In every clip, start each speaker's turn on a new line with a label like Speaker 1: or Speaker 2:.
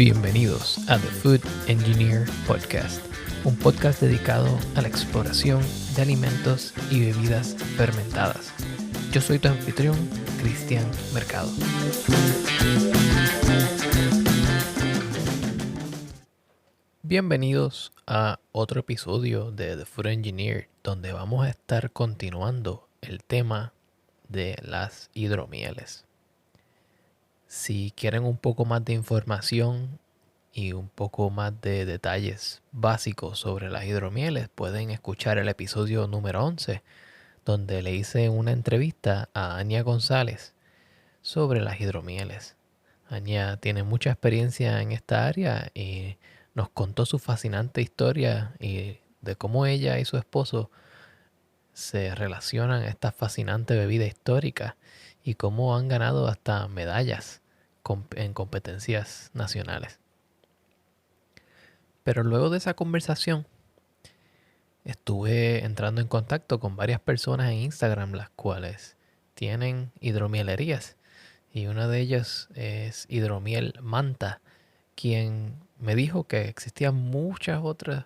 Speaker 1: Bienvenidos a The Food Engineer Podcast, un podcast dedicado a la exploración de alimentos y bebidas fermentadas. Yo soy tu anfitrión, Cristian Mercado. Bienvenidos a otro episodio de The Food Engineer, donde vamos a estar continuando el tema de las hidromieles. Si quieren un poco más de información y un poco más de detalles básicos sobre las hidromieles, pueden escuchar el episodio número 11, donde le hice una entrevista a Ania González sobre las hidromieles. Ania tiene mucha experiencia en esta área y nos contó su fascinante historia y de cómo ella y su esposo se relacionan a esta fascinante bebida histórica y cómo han ganado hasta medallas en competencias nacionales. Pero luego de esa conversación estuve entrando en contacto con varias personas en Instagram, las cuales tienen hidromielerías, y una de ellas es Hidromiel Manta, quien me dijo que existían muchas otras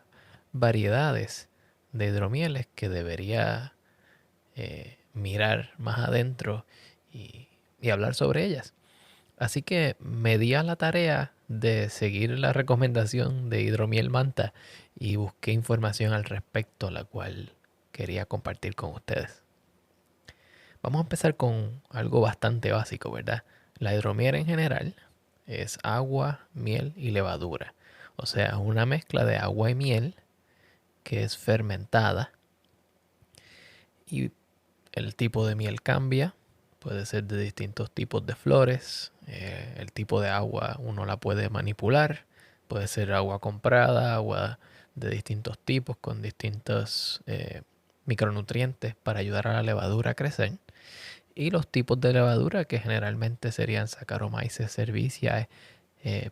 Speaker 1: variedades de hidromieles que debería mirar más adentro y hablar sobre ellas. Así que me di a la tarea de seguir la recomendación de Hidromiel Manta y busqué información al respecto, la cual quería compartir con ustedes. Vamos a empezar con algo bastante básico, ¿verdad? La hidromiel en general es agua, miel y levadura. O sea, una mezcla de agua y miel que es fermentada. Y el tipo de miel cambia. Puede ser de distintos tipos de flores. El tipo de agua uno la puede manipular. Puede ser agua comprada, agua de distintos tipos con distintos micronutrientes para ayudar a la levadura a crecer. Y los tipos de levadura que generalmente serían Saccharomyces cerevisiae,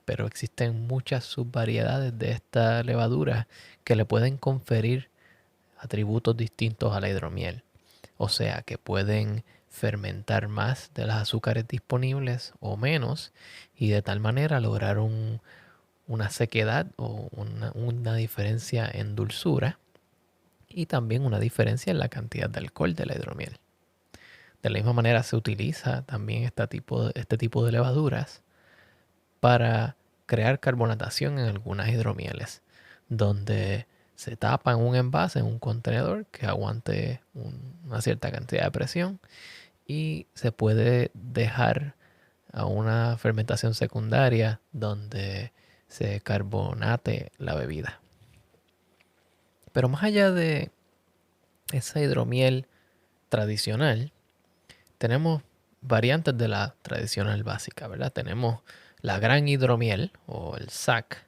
Speaker 1: pero existen muchas subvariedades de esta levadura que le pueden conferir atributos distintos a la hidromiel. O sea que pueden fermentar más de las azúcares disponibles o menos, y de tal manera lograr una sequedad o una diferencia en dulzura y también una diferencia en la cantidad de alcohol de la hidromiel. De la misma manera se utiliza también este tipo de levaduras para crear carbonatación en algunas hidromieles, donde se tapa en un envase, en un contenedor que aguante una cierta cantidad de presión, y se puede dejar a una fermentación secundaria donde se carbonate la bebida. Pero más allá de esa hidromiel tradicional, tenemos variantes de la tradicional básica, ¿verdad? Tenemos la gran hidromiel o el SAC,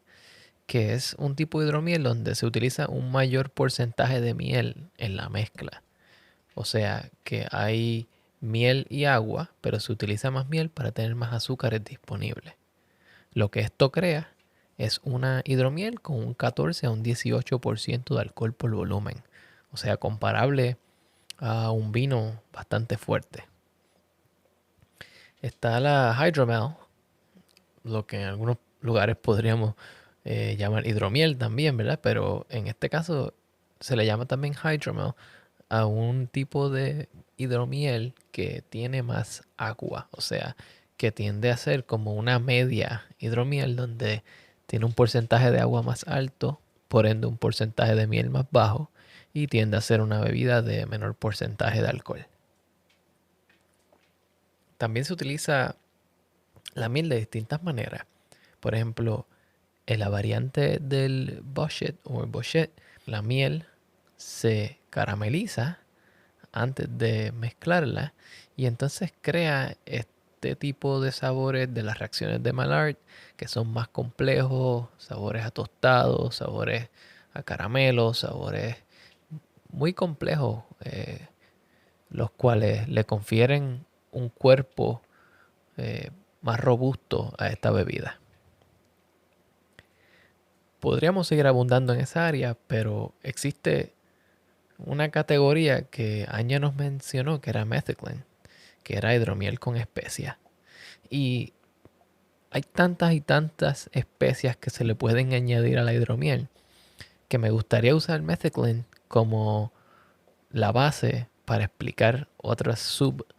Speaker 1: que es un tipo de hidromiel donde se utiliza un mayor porcentaje de miel en la mezcla. O sea que hay miel y agua, pero se utiliza más miel para tener más azúcares disponibles. Lo que esto crea es una hidromiel con un 14 a un 18% de alcohol por volumen. O sea, comparable a un vino bastante fuerte. Está la hydromel, lo que en algunos lugares podríamos llamar hidromiel también, ¿verdad? Pero en este caso se le llama también hydromel a un tipo de hidromiel que tiene más agua, o sea, que tiende a ser como una media hidromiel donde tiene un porcentaje de agua más alto, por ende un porcentaje de miel más bajo, y tiende a ser una bebida de menor porcentaje de alcohol. También se utiliza la miel de distintas maneras. Por ejemplo, en la variante del Bochet, la miel se carameliza antes de mezclarla y entonces crea este tipo de sabores de las reacciones de Maillard que son más complejos, sabores a tostado, sabores a caramelo, sabores muy complejos, los cuales le confieren un cuerpo más robusto a esta bebida. Podríamos seguir abundando en esa área, pero existe una categoría que Anya nos mencionó que era metheglin, que era hidromiel con especias. Y Hay tantas y tantas especias que se le pueden añadir a la hidromiel que me gustaría usar methicillin como la base para explicar otros subtipos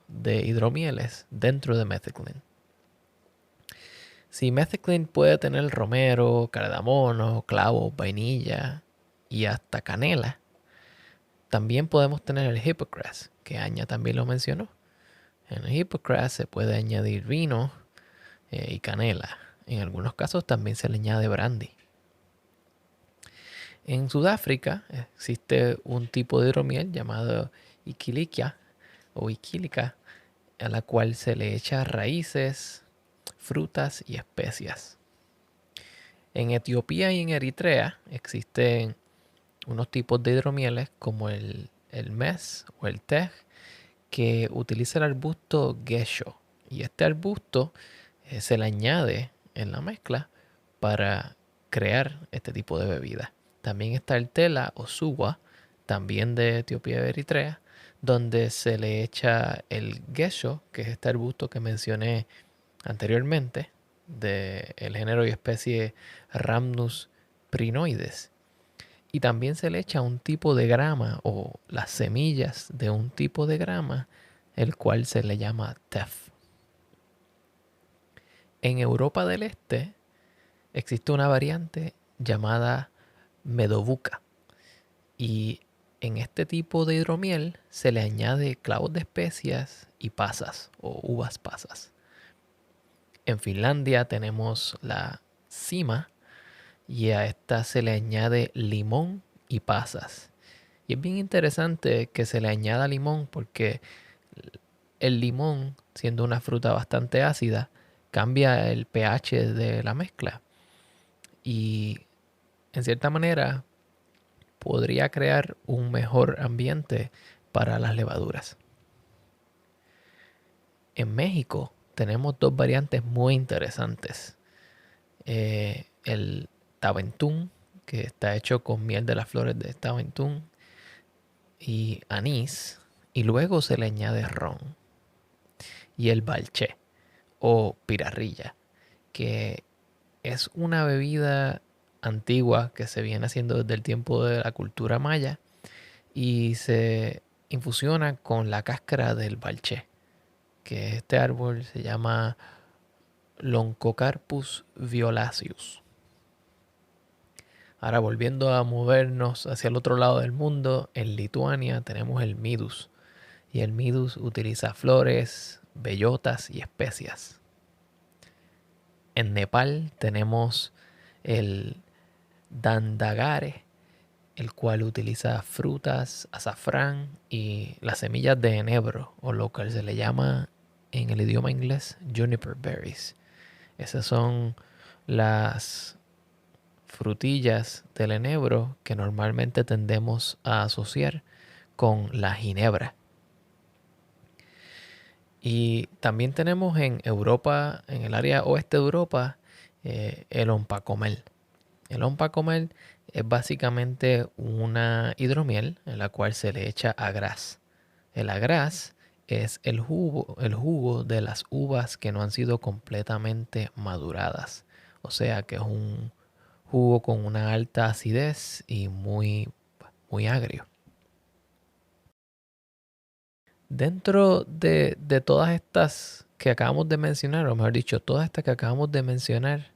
Speaker 1: de hidromieles dentro de methicillin. Si methicillin puede tener romero, cardamomo, clavo, vainilla y hasta canela, también podemos tener el hippocras, que Aña también lo mencionó. En el hippocras se puede añadir vino y canela. En algunos casos también se le añade brandy. En Sudáfrica existe un tipo de hidromiel llamado Ikilikia o Ikilika, a la cual se le echa raíces, frutas y especias. En Etiopía y en Eritrea existen unos tipos de hidromieles como el mes o el tej que utiliza el arbusto gesho. Y este arbusto se le añade en la mezcla para crear este tipo de bebida. También está el tela o suwa, también de Etiopía y Eritrea, donde se le echa el gesho, que es este arbusto que mencioné anteriormente, del género y especie Rhamnus prinoides. Y también se le echa un tipo de grama o las semillas de un tipo de grama, el cual se le llama tef. En Europa del Este existe una variante llamada medovuca. Y en este tipo de hidromiel se le añade clavos de especias y pasas o uvas pasas. En Finlandia tenemos la sima y a esta se le añade limón y pasas. Y es bien interesante que se le añada limón porque el limón, siendo una fruta bastante ácida, cambia el pH de la mezcla y en cierta manera podría crear un mejor ambiente para las levaduras. En México tenemos dos variantes muy interesantes. El taventún, que está hecho con miel de las flores de taventún y anís, y luego se le añade ron. Y el balché o pirarrilla, que es una bebida antigua que se viene haciendo desde el tiempo de la cultura maya y se infusiona con la cáscara del balché, que este árbol se llama Loncocarpus violaceus. Ahora volviendo a movernos hacia el otro lado del mundo, en Lituania tenemos el midus. Y el midus utiliza flores, bellotas y especias. En Nepal tenemos el dandagare, el cual utiliza frutas, azafrán y las semillas de enebro, o lo que se le llama en el idioma inglés juniper berries. Esas son las frutillas del enebro que normalmente tendemos a asociar con la ginebra. Y también tenemos en Europa, en el área oeste de Europa, el ompacomel. El ompacomel es básicamente una hidromiel en la cual se le echa agraz. El agraz es el jugo de las uvas que no han sido completamente maduradas. O sea que es un jugo con una alta acidez y muy agrio. Dentro de todas estas que acabamos de mencionar, o mejor dicho, todas estas que acabamos de mencionar,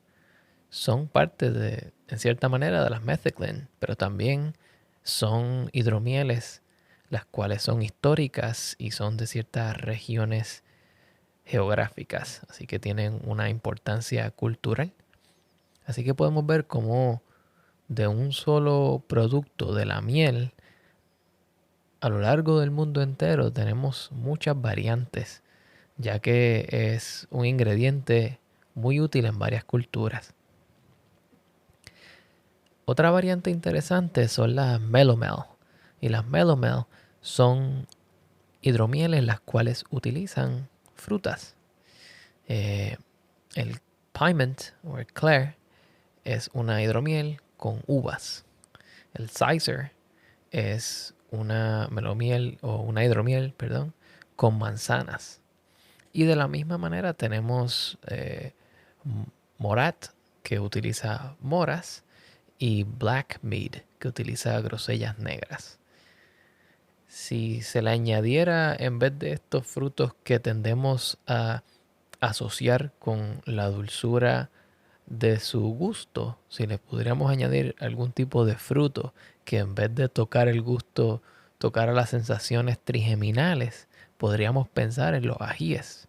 Speaker 1: son parte de, en cierta manera, de las metheglin, pero también son hidromieles, las cuales son históricas y son de ciertas regiones geográficas, así que tienen una importancia cultural. Así que podemos ver cómo de un solo producto de la miel, a lo largo del mundo entero tenemos muchas variantes, ya que es un ingrediente muy útil en varias culturas. Otra variante interesante son las melomel. Y las melomel son hidromieles las cuales utilizan frutas. El piment o el clair es una hidromiel con uvas. El sizer es una melomiel o una hidromiel, perdón, con manzanas. Y de la misma manera tenemos Morat, que utiliza moras, y Black Mead, que utiliza grosellas negras. Si se le añadiera, en vez de estos frutos que tendemos a asociar con la dulzura de su gusto, si le pudiéramos añadir algún tipo de fruto que en vez de tocar el gusto, tocara las sensaciones trigeminales, podríamos pensar en los ajíes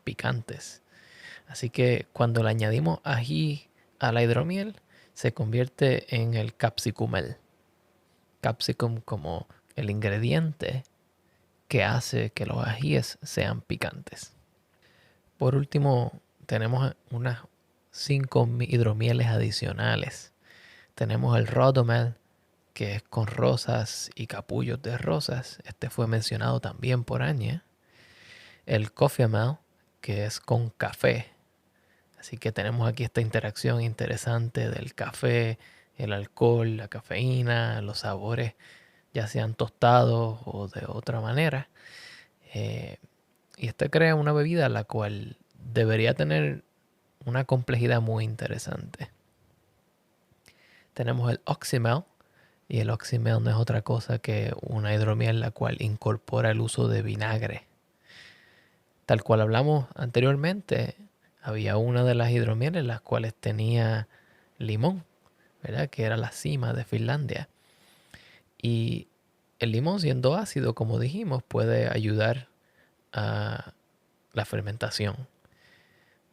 Speaker 1: picantes. Así que cuando le añadimos ají a la hidromiel, se convierte en el capsicumel. Capsicum como el ingrediente que hace que los ajíes sean picantes. Por último, tenemos unas 5 hidromieles adicionales. Tenemos el Rodomel, que es con rosas y capullos de rosas. Este fue mencionado también por Anya. El Coffeemel, que es con café. Así que tenemos aquí esta interacción interesante del café, el alcohol, la cafeína, los sabores, ya sean tostados o de otra manera. Y esto crea una bebida la cual debería tener una complejidad muy interesante. Tenemos el Oxymel, y el Oxymel no es otra cosa que una hidromiel la cual incorpora el uso de vinagre. Tal cual hablamos anteriormente, había una de las hidromieles las cuales tenía limón, ¿verdad? Que era la cima de Finlandia. Y el limón, siendo ácido, como dijimos, puede ayudar a la fermentación.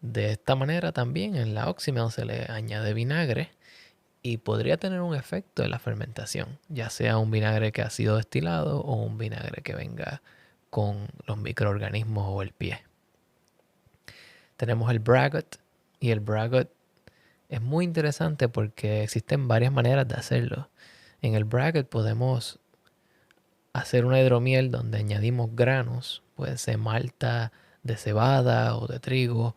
Speaker 1: De esta manera también en la Oxymel se le añade vinagre y podría tener un efecto en la fermentación, ya sea un vinagre que ha sido destilado o un vinagre que venga con los microorganismos o el pie. Tenemos el Braggot, y el Braggot es muy interesante porque existen varias maneras de hacerlo. En el Braggot podemos hacer una hidromiel donde añadimos granos, puede ser malta de cebada o de trigo,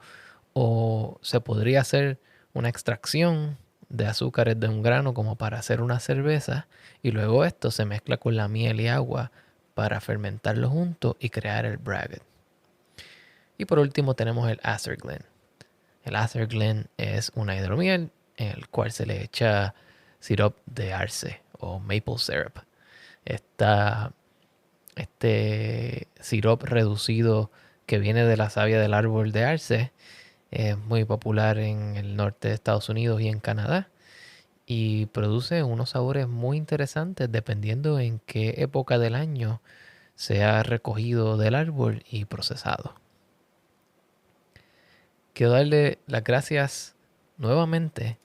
Speaker 1: o se podría hacer una extracción de azúcares de un grano como para hacer una cerveza, y luego esto se mezcla con la miel y agua para fermentarlo juntos y crear el Braggot. Y por último tenemos el Atherglen. El Atherglen es una hidromiel en el cual se le echa sirope de arce o maple syrup. Este sirope reducido que viene de la savia del árbol de arce es muy popular en el norte de Estados Unidos y en Canadá, y produce unos sabores muy interesantes dependiendo en qué época del año se ha recogido del árbol y procesado. Quiero darle las gracias nuevamente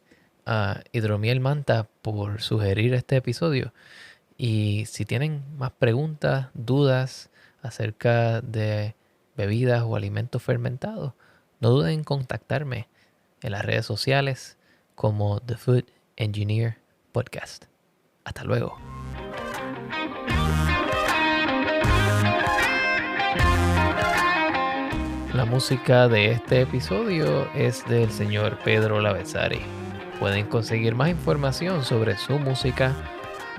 Speaker 1: a Hidromiel Manta por sugerir este episodio. Y si tienen más preguntas, dudas acerca de bebidas o alimentos fermentados, no duden en contactarme en las redes sociales como The Food Engineer Podcast. Hasta luego. La música de este episodio es del señor Pedro Lavezari. Pueden conseguir más información sobre su música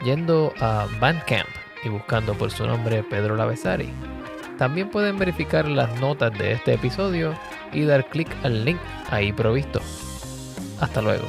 Speaker 1: yendo a Bandcamp y buscando por su nombre Pedro Lavezari. También pueden verificar las notas de este episodio y dar clic al link ahí provisto. Hasta luego.